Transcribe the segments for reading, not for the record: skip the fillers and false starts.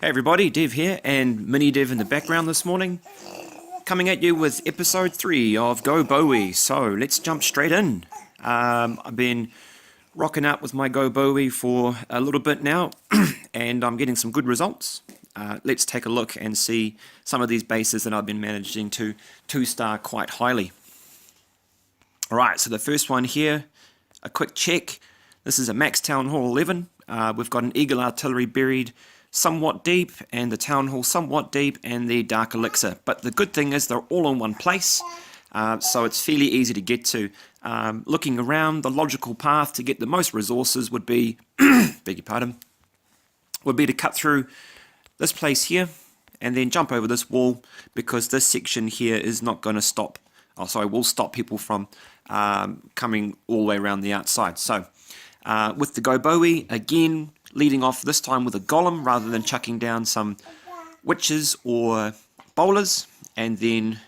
Hey everybody, Dev here, and Mini Dev in the background this morning, coming at you with episode 3 of GoBoWi. So let's jump straight in. I've been rocking out with my GoBoWi for a little bit now, and I'm getting some good results. Let's take a look and see some of these bases that I've been managing to 2-star quite highly. Alright, so the first one here, a quick check. This is a Max Town Hall 11. We've got an Eagle Artillery buried somewhat deep, and the Town Hall somewhat deep, and the Dark Elixir. But the good thing is they're all in one place, so it's fairly easy to get to. Looking around, the logical path to get the most resources would be, beg your pardon, would be to cut through this place here, and then jump over this wall, because this section here is not going to stop, will stop people from coming all the way around the outside. So, with the GoBoWi, again, leading off this time with a Golem rather than chucking down some witches or bowlers, and then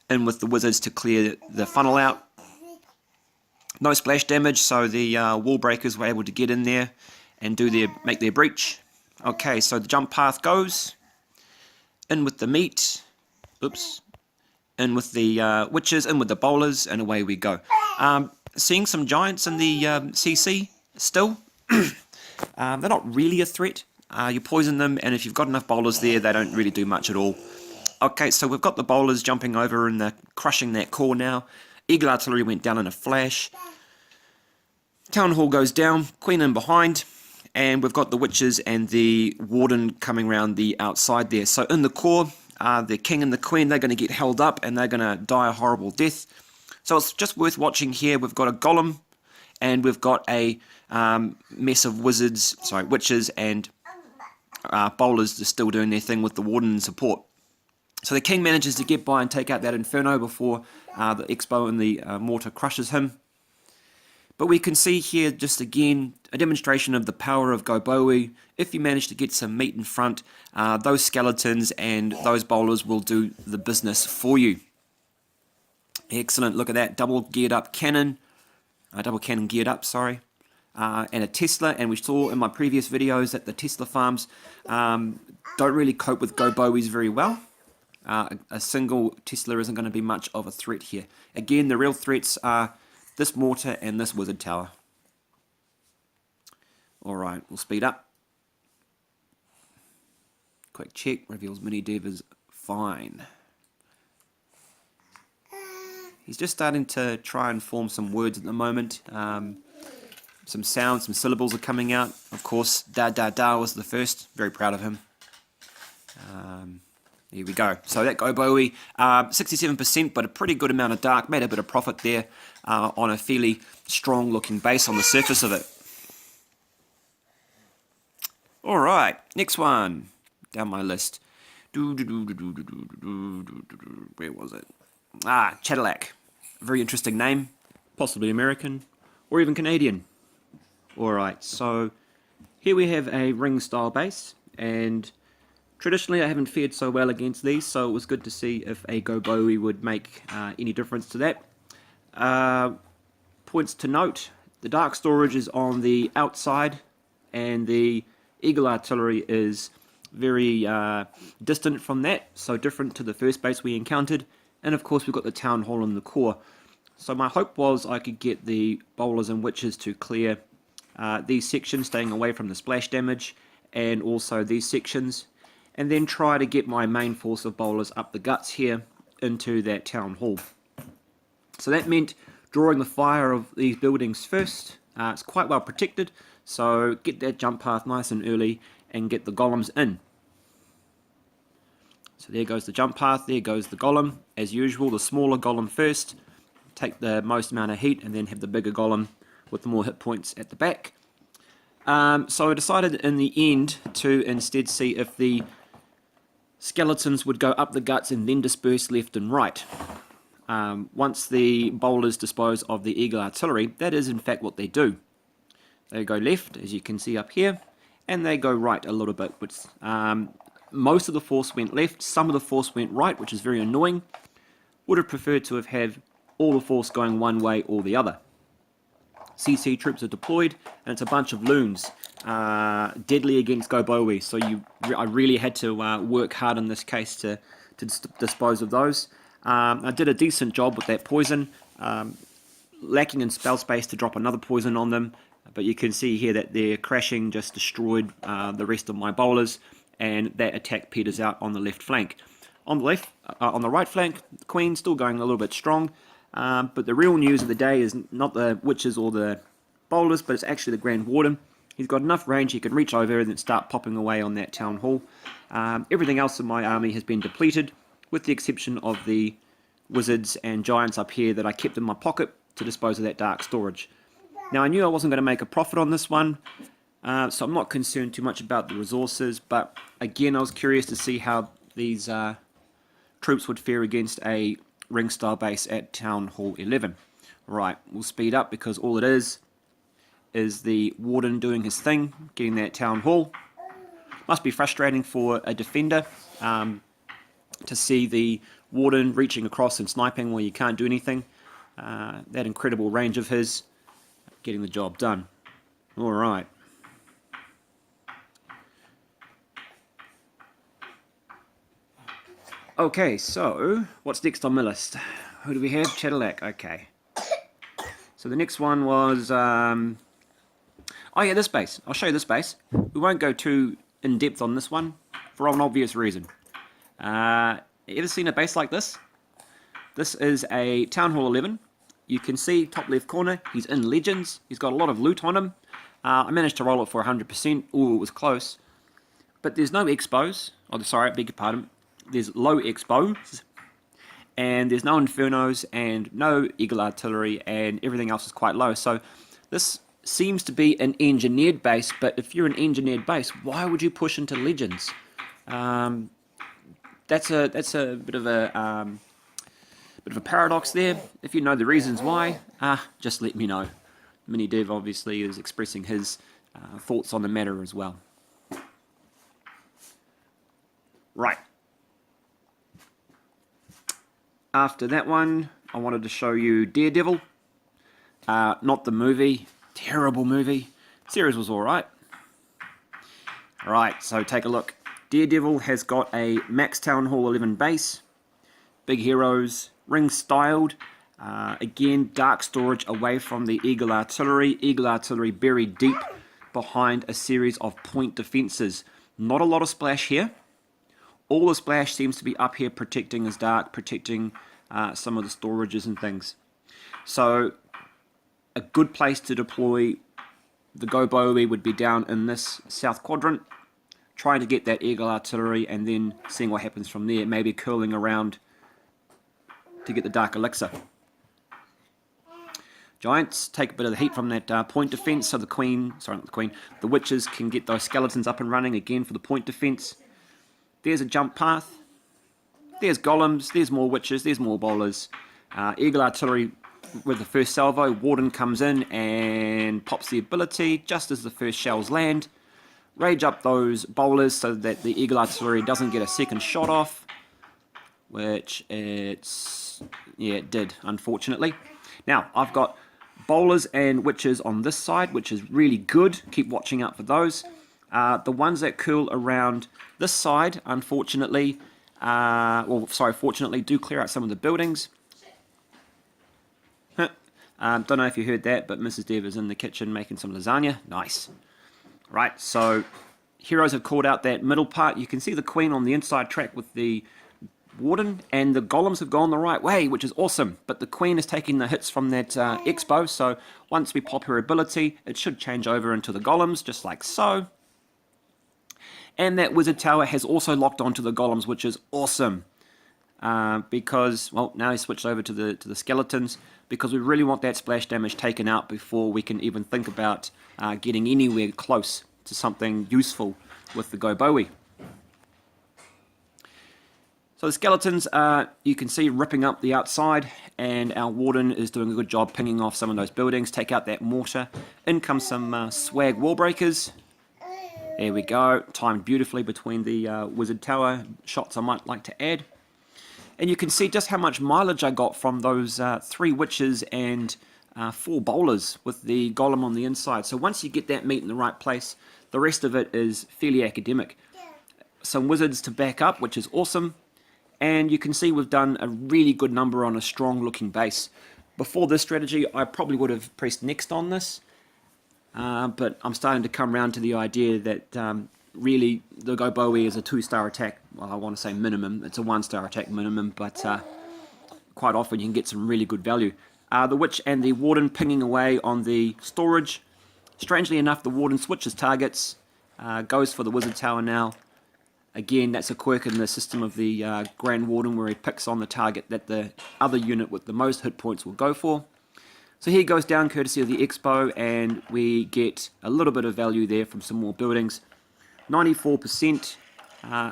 in with the wizards to clear the funnel out. No splash damage, so the wall breakers were able to get in there and make their breach. Okay, so the jump path goes in with the meat, in with the witches, in with the bowlers, and away we go. Seeing some giants in the CC still. They're not really a threat. You poison them, and if you've got enough bowlers there, they don't really do much at all. Okay, so we've got the bowlers jumping over and they're crushing that core now. Eagle Artillery went down in a flash. Town Hall goes down, Queen in behind, and we've got the witches and the warden coming around the outside there. So in the core, the king and the queen, they're going to get held up and they're going to die a horrible death. So it's just worth watching here. We've got a Golem, and we've got a mess of witches and bowlers are still doing their thing with the warden and support. So the king manages to get by and take out that Inferno before the Expo and the mortar crushes him. But we can see here, just again, a demonstration of the power of GoBoWi. If you manage to get some meat in front, those skeletons and those bowlers will do the business for you. Excellent, look at that, double geared up cannon. Double cannon geared up, sorry. And a Tesla, and we saw in my previous videos that the Tesla farms don't really cope with GoBoWis very well. A single Tesla isn't going to be much of a threat here. Again, the real threats are this mortar and this wizard tower. Alright, we'll speed up. Quick check, reveals Mini Dev is fine. He's just starting to try and form some words at the moment. Some sounds, some syllables are coming out. Of course, da da da was the first. Very proud of him. Here we go. So that GoBoWi, 67%, but a pretty good amount of dark. Made a bit of profit there on a fairly strong looking base on the surface of it. Alright, next one. Down my list. Where was it? Cadillac. Very interesting name, possibly American, or even Canadian. Alright, so here we have a ring style base, and traditionally I haven't fared so well against these, so it was good to see if a GoBoWi would make any difference to that. Points to note, the dark storage is on the outside, and the Eagle Artillery is very distant from that, so different to the first base we encountered. And of course we've got the Town Hall in the core. So my hope was I could get the bowlers and witches to clear these sections, staying away from the splash damage, and also these sections, and then try to get my main force of bowlers up the guts here into that Town Hall. So that meant drawing the fire of these buildings first. It's quite well protected, so get that jump path nice and early and get the golems in. So there goes the jump path, there goes the Golem. As usual, the smaller Golem first, take the most amount of heat, and then have the bigger Golem with the more hit points at the back. So I decided in the end to instead see if the skeletons would go up the guts and then disperse left and right. Once the bowlers dispose of the Eagle Artillery, that is in fact what they do. They go left, as you can see up here, and they go right a little bit, which most of the force went left, some of the force went right, which is very annoying. Would have preferred to have had all the force going one way or the other. CC troops are deployed, and it's a bunch of loons. Deadly against GoBoWi, so I really had to work hard in this case to dispose of those. I did a decent job with that poison, lacking in spell space to drop another poison on them, but you can see here that their crashing just destroyed the rest of my bowlers, and that attack peters out on the left flank. On the right flank, the Queen still going a little bit strong, but the real news of the day is not the witches or the bowlers, but it's actually the Grand Warden. He's got enough range he can reach over and then start popping away on that town hall. Everything else in my army has been depleted, with the exception of the wizards and giants up here that I kept in my pocket to dispose of that dark storage. Now I knew I wasn't going to make a profit on this one, so I'm not concerned too much about the resources, but again I was curious to see how these troops would fare against a ring style base at Town Hall 11. Right, we'll speed up because all it is the Warden doing his thing, getting that Town Hall. Must be frustrating for a defender to see the Warden reaching across and sniping where you can't do anything. That incredible range of his, getting the job done. Alright. Okay, so what's next on my list? Who do we have? Cadillac. Okay. So the next one was oh yeah, this base. I'll show you this base. We won't go too in depth on this one for an obvious reason. Ever seen a base like this? This is a Town Hall 11. You can see top left corner, he's in Legends. He's got a lot of loot on him. I managed to roll it for 100%. Ooh, it was close. But there's no expos. Oh, sorry, I beg your pardon. There's low expos. And there's no infernos and no eagle artillery, and everything else is quite low. So this seems to be an engineered base, but if you're an engineered base, why would you push into Legends? That's a bit of a paradox there. If you know the reasons why, just let me know. Mini Dev obviously is expressing his thoughts on the matter as well. Right. After that one, I wanted to show you Daredevil. Not the movie. Terrible movie. Series was alright. Alright, so take a look. Daredevil has got a max Town Hall 11 base. Big heroes. Ring styled. Again, dark storage away from the Eagle Artillery. Eagle Artillery buried deep behind a series of point defences. Not a lot of splash here. All the splash seems to be up here protecting his dark, protecting some of the storages and things. So a good place to deploy the GoBoWi would be down in this south quadrant, trying to get that Eagle Artillery and then seeing what happens from there, maybe curling around to get the Dark Elixir. Giants take a bit of the heat from that point defense, so the witches can get those skeletons up and running again for the point defense. There's a jump path. There's golems, there's more witches, there's more bowlers. Eagle Artillery with the first salvo. Warden comes in and pops the ability just as the first shells land. Rage up those bowlers so that the Eagle Artillery doesn't get a second shot off, which it did, unfortunately. Now, I've got bowlers and witches on this side, which is really good. Keep watching out for those. The ones that curl around this side, unfortunately, fortunately, do clear out some of the buildings. Don't know if you heard that, but Mrs. Dev is in the kitchen making some lasagna. Nice. Right, so heroes have called out that middle part. You can see the Queen on the inside track with the Warden, and the golems have gone the right way, which is awesome. But the Queen is taking the hits from that expo, so once we pop her ability, it should change over into the golems, just like so. And that wizard tower has also locked onto the golems, which is awesome. Because, well, now he's switched over to the skeletons, because we really want that splash damage taken out before we can even think about getting anywhere close to something useful with the GoBoWi. So the skeletons, you can see ripping up the outside, and our Warden is doing a good job pinging off some of those buildings. Take out that mortar. In comes some swag wall breakers. There we go, timed beautifully between the wizard tower shots I might like to add. And you can see just how much mileage I got from those 3 witches and 4 bowlers with the golem on the inside. So once you get that meat in the right place, the rest of it is fairly academic. Some wizards to back up, which is awesome. And you can see we've done a really good number on a strong looking base. Before this strategy, I probably would have pressed next on this. But I'm starting to come around to the idea that really the GoBoWi is a 2-star attack. Well, I want to say minimum. It's a 1-star attack minimum, but quite often you can get some really good value. The Witch and the Warden pinging away on the storage. Strangely enough, the Warden switches targets, goes for the Wizard Tower now. Again, that's a quirk in the system of the Grand Warden where he picks on the target that the other unit with the most hit points will go for. So he goes down courtesy of the Expo, and we get a little bit of value there from some more buildings. 94%,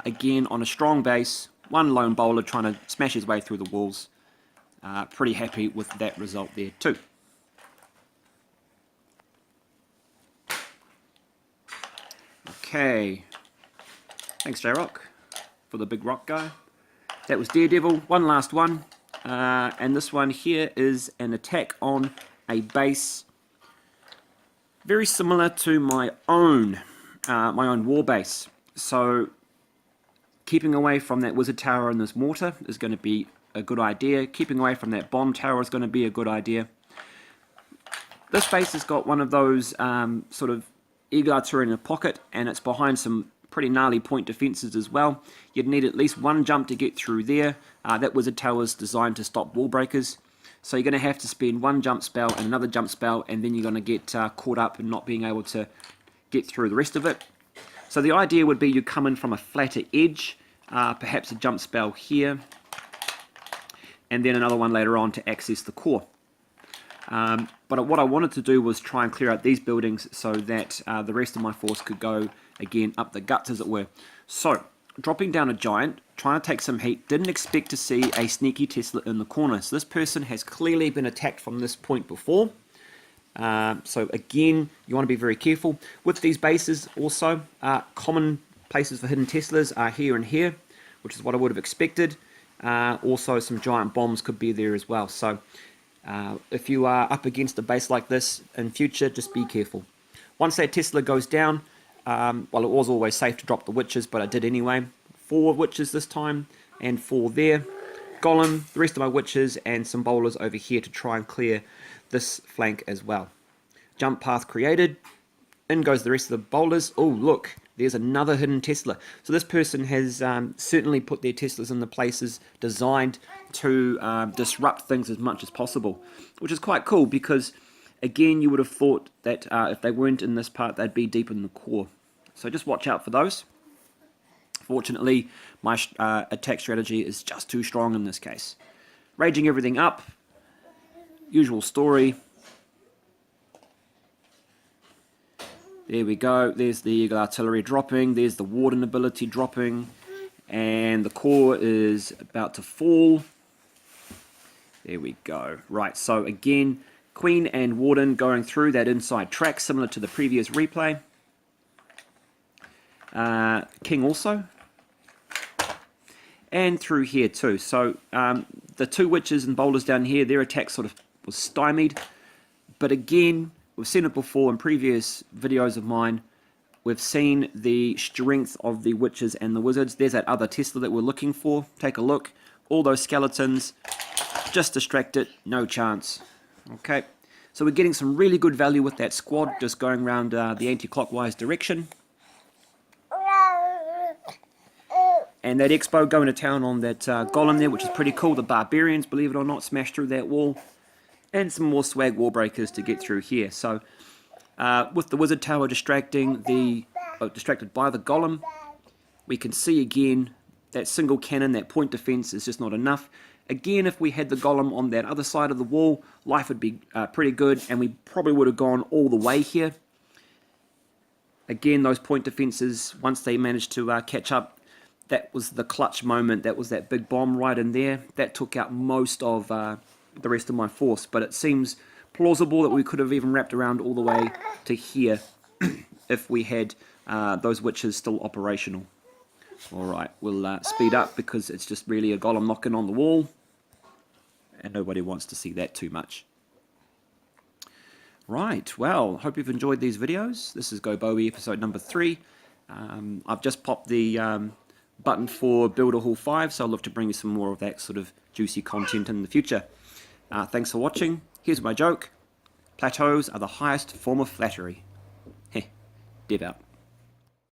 again on a strong base, one lone bowler trying to smash his way through the walls. Pretty happy with that result there too. Okay, thanks J-Rock for the big rock guy. That was Daredevil, one last one. And this one here is an attack on a base very similar to my own war base. So keeping away from that wizard tower and this mortar is going to be a good idea. Keeping away from that bomb tower is going to be a good idea. This base has got one of those sort of eagle turret in a pocket, and it's behind some pretty gnarly point defenses as well. You'd need at least one jump to get through there. That wizard tower is designed to stop wall breakers, so you're going to have to spend one jump spell and another jump spell, and then you're going to get caught up and not being able to get through the rest of it. So the idea would be you come in from a flatter edge, perhaps a jump spell here, and then another one later on to access the core. But what I wanted to do was try and clear out these buildings so that the rest of my force could go again up the guts, as it were. So dropping down a giant, trying to take some heat, didn't expect to see a sneaky Tesla in the corner. So this person has clearly been attacked from this point before. So again, you want to be very careful with these bases. Also, common places for hidden Teslas are here and here, which is what I would have expected. Also, some giant bombs could be there as well. So if you are up against a base like this in future, just be careful. Once that Tesla goes down, well, it was always safe to drop the witches, but I did anyway. 4 witches this time, and 4 there. Golem, the rest of my witches, and some bowlers over here to try and clear this flank as well. Jump path created. In goes the rest of the bowlers. Oh, look, there's another hidden Tesla. So this person has certainly put their Teslas in the places designed to disrupt things as much as possible, which is quite cool because, again, you would have thought that if they weren't in this part, they'd be deep in the core. So just watch out for those. Fortunately, my attack strategy is just too strong in this case. Raging everything up. Usual story. There we go. There's the Eagle Artillery dropping. There's the Warden ability dropping. And the core is about to fall. There we go. Right, so again, Queen and Warden going through that inside track, similar to the previous replay. King also. And through here too. So the 2 witches and bowlers down here, their attack sort of was stymied. But again, we've seen it before in previous videos of mine. We've seen the strength of the witches and the wizards. There's that other Tesla that we're looking for. Take a look. All those skeletons, just distracted, no chance. Okay, so we're getting some really good value with that squad, just going around the anti-clockwise direction. And that Expo going to town on that Golem there, which is pretty cool. The Barbarians, believe it or not, smashed through that wall. And some more swag wall breakers to get through here. So with the Wizard Tower distracted by the Golem, we can see again that single cannon, that point defense is just not enough. Again, if we had the Golem on that other side of the wall, life would be pretty good, and we probably would have gone all the way here. Again, those point defenses, once they managed to catch up, that was the clutch moment. That was that big bomb right in there. That took out most of the rest of my force, but it seems plausible that we could have even wrapped around all the way to here if we had those witches still operational. Alright, we'll speed up because it's just really a Golem knocking on the wall, and nobody wants to see that too much. Right, well, hope you've enjoyed these videos. This is GoBoWi episode number 3. I've just popped the button for Builder Hall 5, so I'll look to bring you some more of that sort of juicy content in the future. Thanks for watching. Here's my joke. Plateaus are the highest form of flattery. Heh, Dev out.